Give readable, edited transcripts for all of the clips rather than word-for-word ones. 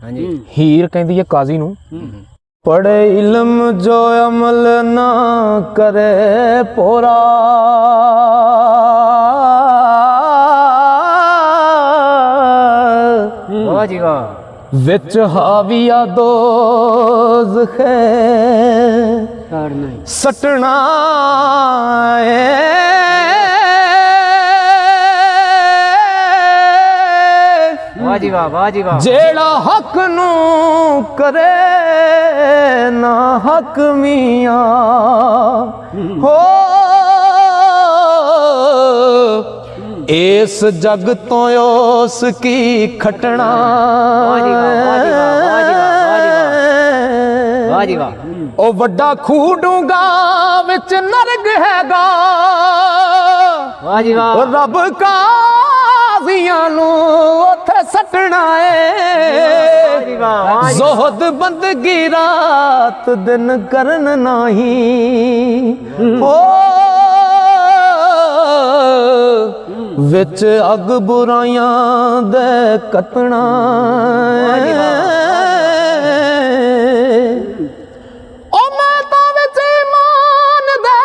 ਹੀਰ ਕਹਿੰਦੀ ਹੈ ਕਾਜ਼ੀ ਨੂੰ, ਪੜੇ ਇਲਮ ਜੋ ਅਮਲ ਨਾ ਕਰੇ ਪੋਰਾ, ਵਾਹ ਜੀ ਵਾਹ, ਵਿਚ ਹਾਵੀਆ ਦੋਜ਼ਖ ਸਟਣਾ ਵਾਹ ਜੀ ਵਾਹ, ਵਾਹ ਜੀ ਵਾਹ, ਜਿਹੜਾ ਹੱਕ ਨੂੰ ਕਰੇ ਨਾ ਹੱਕ ਮੀਆਂ ਹੋ, ਇਸ ਜਗ ਤੋਂ ਉਸ ਕੀ ਖਟਣਾ। ਵਾਹ ਜੀ ਵਾਹ, ਉਹ ਵੱਡਾ ਖੂਹ ਡੂੰਗਾ ਵਿੱਚ ਨਰਕ ਹੈਗਾ, ਵਾਹ ਜੀ ਵਾਹ, ਉਹ ਰੱਬ ਕਾਜ਼ੀਆਂ ਨੂੰ ਉੱਥੇ ਸੱਟਣਾ ਏ। ਜ਼ੋਹਦ ਬੰਦਗੀ ਰਾਤ ਦਿਨ ਕਰਨ ਨਹੀਂ ਹੋ, ਵਿੱਚ ਅਗ ਬੁਰਾਈਆਂ ਦੇ ਕੱਟਣਾ। ਉਹ ਮੈਂ ਤਾਂ ਵਿੱਚ ਇਮਾਨ ਦੇ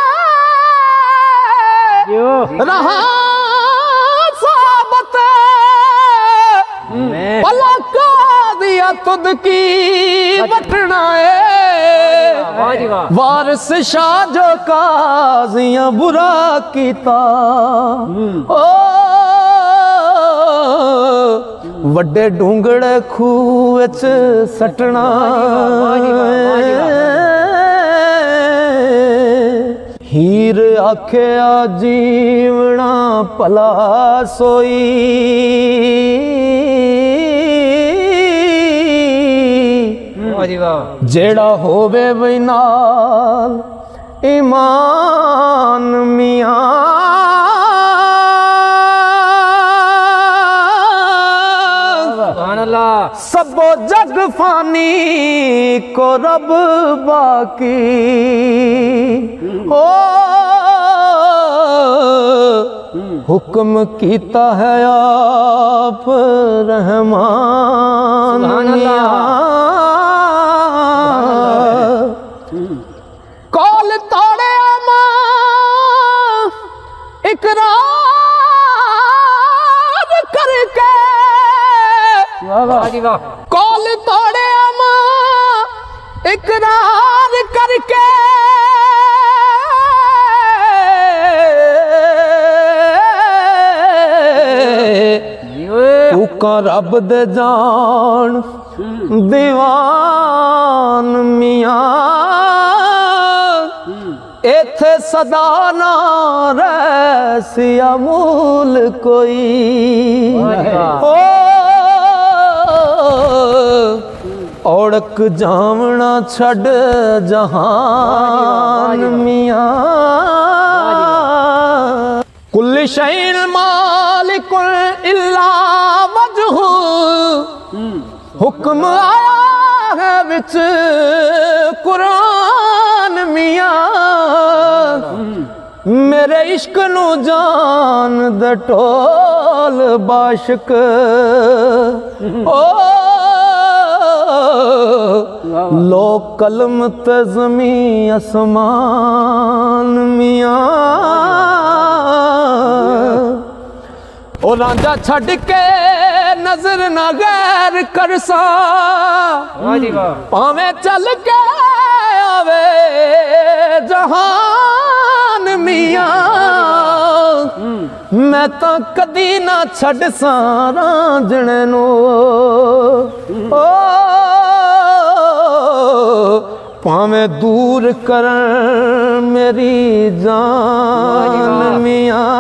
ਰਹਾ ਸਾਬਤ, ਭਲਾ ਕਾਜ਼ੀਆ ਤੁਦ ਕੀ ਵਟਣਾ ਏ। ਵਾਰਿਸ ਸ਼ਾਹ ਜੋ ਕਾਜ਼ੀਆਂ ਬੁਰਾ ਕੀਤਾ, ਓ ਵੱਡੇ ਡੂੰਗੜੇ ਖੂਹ ਵਿੱਚ ਸੱਟਣਾ। ਹੀਰ ਆਖਿਆ ਜੀਵਣਾ ਭਲਾ ਸੋਈ, ਜਿਹੜਾ ਹੋਵੇ ਬਈ ਨਾਲ ਈਮਾਨ ਮੀਆਂ। सबो जग फानी को रब बाकी हो, हुक्म कीता है आप रहमान मियां। कौल तोड़े अमा इकरार करके, कौल तोड़े अमा इकरार करके, कूका रब दे जान दीवान मियां। इथे सदा ना रैसी अमूल कोई हो, औड़क जावना छड़ जहान मियां। कुल शैन मालिकुल इल्ला वजहु, हुक्म आया है विच कुरान मियां। मेरे इश्क नू जान द टोल बाशिक, ओ लो कलम तज़मी असमान मियां। ओ रांझा छड़ के नजर ना गैर करसा, पावे चल के आवे जहान मियां। मैं तो कदी ना छड़ सा रांझणे नू, ओ पावे दूर कर मेरी जान मियां।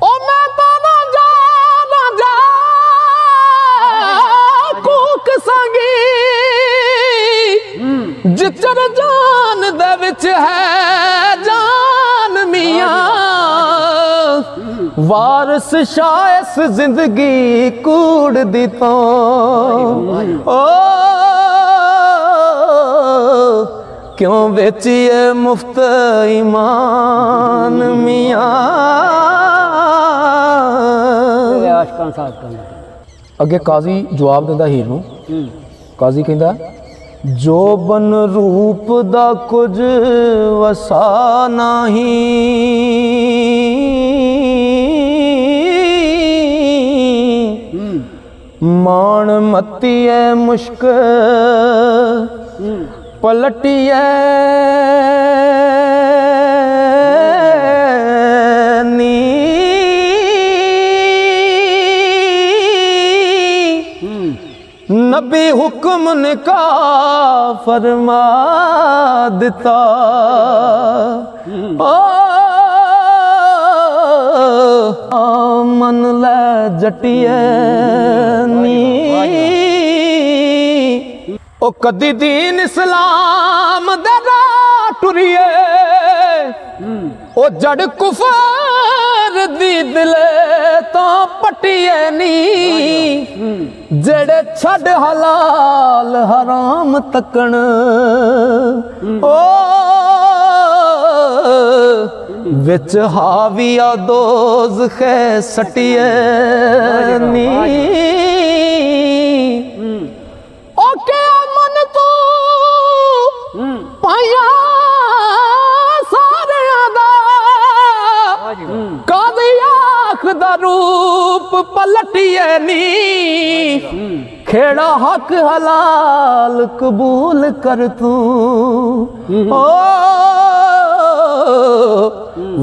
ओ मैं तो ना जा कूक संगी, जिचर जान दे विच है जान मियां। वारस शायस जिंदगी कूड़ दी तो, ओ क्यों बेचिए मुफ्त ईमान मियां। ਅੱਗੇ ਕਾਜ਼ੀ ਜਵਾਬ ਦਿੰਦਾ ਹੀਰ ਨੂੰ। ਕਾਜ਼ੀ ਕਹਿੰਦਾ ਜੋ ਬਨ ਰੂਪ ਦਾ ਕੁਝ ਵਸਾ ਨਹੀਂ, ਮਾਣ ਮੱਤੀਏ ਮੁਸ਼ਕ ਪਲਟੀਏ ਨੀ, नबी हुक्म ने का फरमा दिता, मन ले जटिए नी, ओ कदी दीन इस्लाम दे राह टुरिए, ओ जड़ कुफर दी दिले तो पटिए नी, जेड़े छड़ हलाल हराम तकन ओ विच हाविया दोज़खे सटिए नी, ओ के मन तू पाया सारे दा, कादी आँख दा रूप पलटिए नी, खेड़ा हक हलाल कबूल कर तू, ओ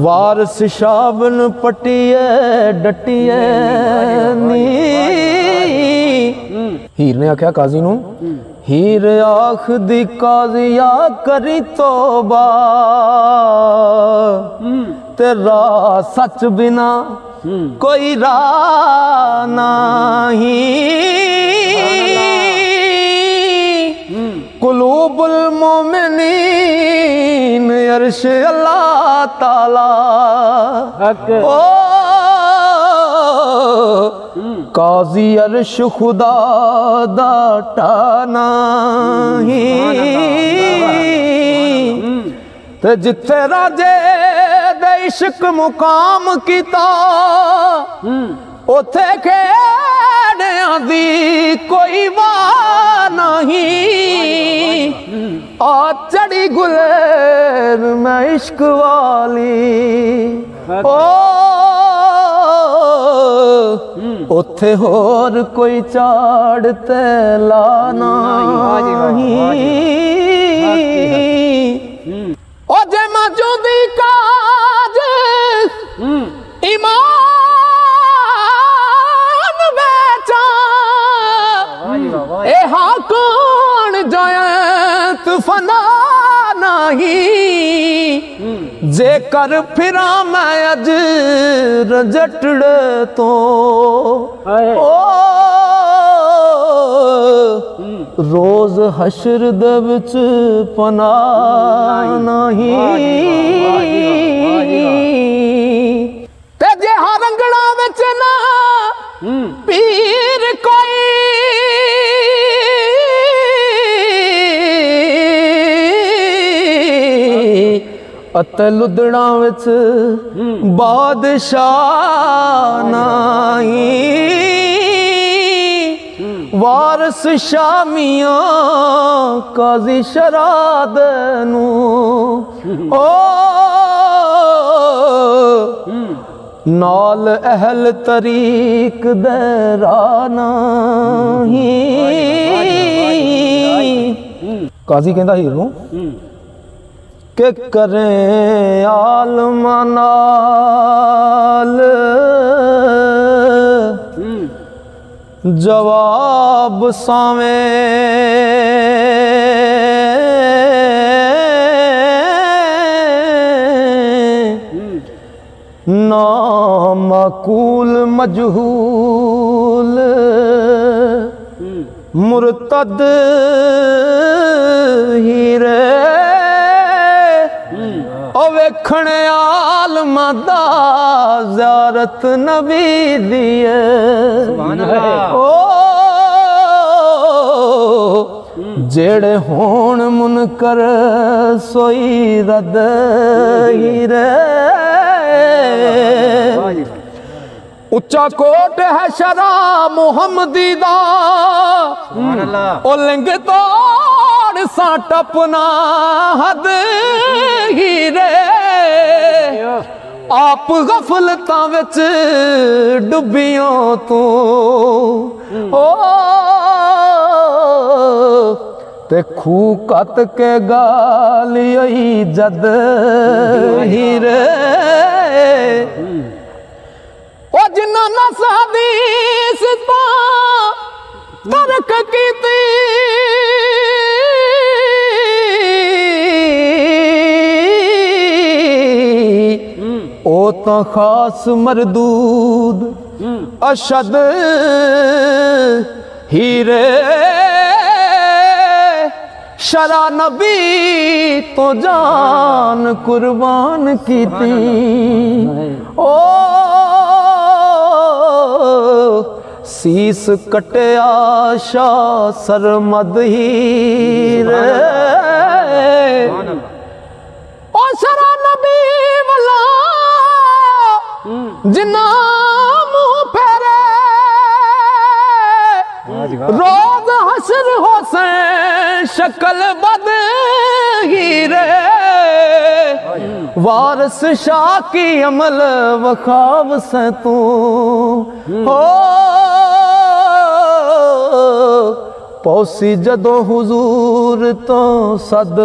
वारस शाबन पटिए डटिए नी। हीर ने आख्या काजी नू, हीर आख दी काजिया करी तौबा, तेरा सच बिना कोई राह नहीं, कुलूबुल मोमिनीन अर्श अल्लाह ताला, ओ काजी अर्श खुदा दा टाना ही, ते जिथे राजे दे इश्क मुकाम कीता, उथे खेड़ियां दी कोई वाह नहीं, आ चढ़ी गुलेर मैं इश्क वाली, ओ उथे होर कोई चाड़ ते लाना ओ जे मौजूदी काज ईमान बेचा, ए हाँ कौन जयंत फना नहीं, जे कर फिरा मैं अज रजटड़े तो, ओ रोज हशर दे विच पना नहीं, ते जे हा रंगड़ा विच ना पीर कोई, अते लुदड़ा विच बादशाह नहीं, वारस शामिया काजी शराद नू, ओ नाल अहल तरीक दे राना ही। काजी कहंदा हीर नू के करें आलमा नाल जवाब सावें, ना माकूल मजहूल मुर्तद हीरे, ओ वेखण आलमा दा ज़ियारत नबी दी ओ जेड़े होण मुनकर सोई रद हीरे, ਉੱਚਾ ਕੋਟ ਹੈ ਸ਼ਰਾ ਮੁਹੰਮਦੀ ਦਾ ਸੁਭਾਨ ਅੱਲਾਹ ਉਹ ਲਿੰਗ ਤੋੜ ਸਾਂ ਟਪਨਾ ਹਦ ਹੀਰੇ ਆਪ ਗਫਲਤਾਂ ਵਿੱਚ ਡੁੱਬਿਓ ਤੂੰ ਓ ਤੇ ਖੂ ਕੱਤ ਕੇ ਗਾਲੀ ਜਦ ਹੀਰੇ ਉਹ ਜਿਨ੍ਹਾਂ ਨਸਾਦੀ ਸਿਤਾ ਤਰਕ ਕੀਤੀ ਉਹ ਤਾਂ ਖਾਸ ਮਰਦੂਦ ਅਸ਼ਦ ਹੀਰੇ ਸ਼ਰਾ ਨਬੀ ਤੋਂ ਜਾਨ ਕੁਰਬਾਨ ਕੀਤੀ ਓ ਸੀਸ ਕਟਿਆ ਸ਼ਾ ਸਰਮਦ ਹੀਰੇ ਓ ਸ਼ਰਾ ਨਬੀ ਵਾਲਾ ਜਿਨਾ ਮੂੰਹ ਫੇਰੇ रोज हसर हुसैन शक्ल बद हीरे वारस शाह की अमल वखाव से तू हो पौसी जदों हुजूर तो सद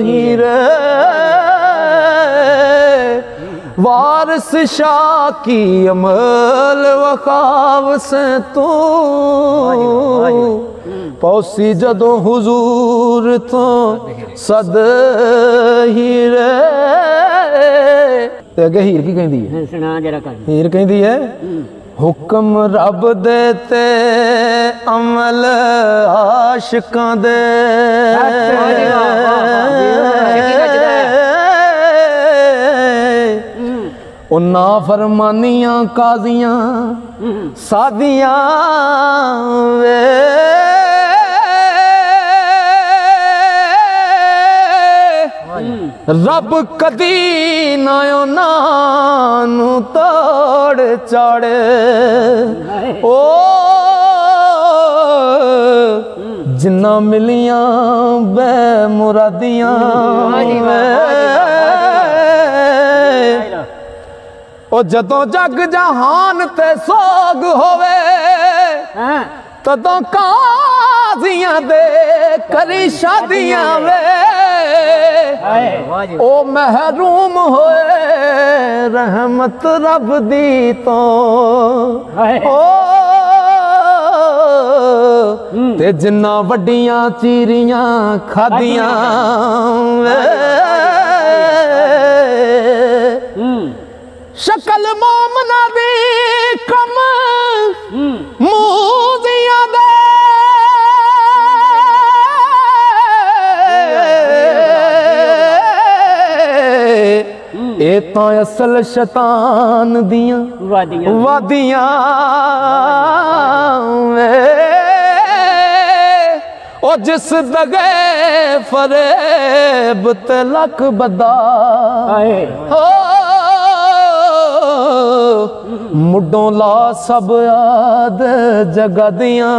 हीरे वारिस शाह की अमल वखाव से तू पौसी जदों हुजूर तो सद हीरे ते अगे हीर की कहंदी है सुना जरा कर हीर कहंदी है हुक्म रब दे ते अमल आशिकां दे ਉਹ ਨਾ ਫਰਮਾਨੀਆਂ ਕਾਜ਼ੀਆਂ ਸਾਦੀਆਂ ਵੇ ਰੱਬ ਕਦੀ ਨਾ ਉਹਨਾਂ ਨੂੰ ਤੋੜ ਚਾੜੇ ਓ ਜਿੰਨਾ ਮਿਲੀਆਂ ਬੇ ਮੁਰਾਦੀਆਂ ਉਹ ਜਦੋਂ ਜਗ ਜਹਾਨ ਤੇ ਸੋਗ ਹੋਵੇ ਤਦੋਂ ਕਾਜ਼ੀਆਂ ਦੇ ਕਰੀ ਸ਼ਾਦੀਆਂ ਵੇ ਉਹ ਮਹਿਰੂਮ ਹੋਏ ਰਹਿਮਤ ਰੱਬ ਦੀ ਤੋਂ ਤੇ ਜਿੰਨਾ ਵੱਡੀਆਂ ਚੀਰੀਆਂ ਖਾਦੀਆਂ ਵੇ शक्ल मोमना दी कम मूदियां दे ए तां असल शैतान दियां वादियां वे ओ जिस दगे फरेब ते लक बदा हो मुड्डों ला सब याद जगदियां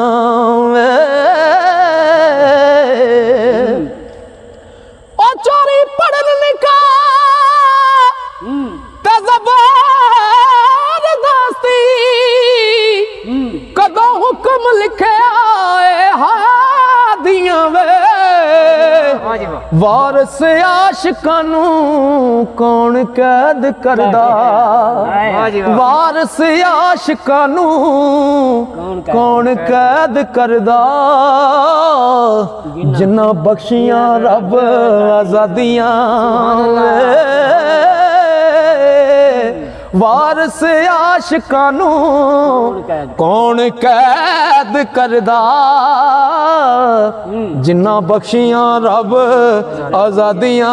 ओ चोरी पढ़न निका ते जबरदस्ती कदों हुक्म लिखे आए हादियां वे वारस आशिकां नू कौन कैद करदा वारस आशिकां नू कौन कैद करदा जिन्ना बख्शियां रब आजादियां वारस आशिकां नू कौन कैद करदा जिन्ना बख्शियां रब आजादियां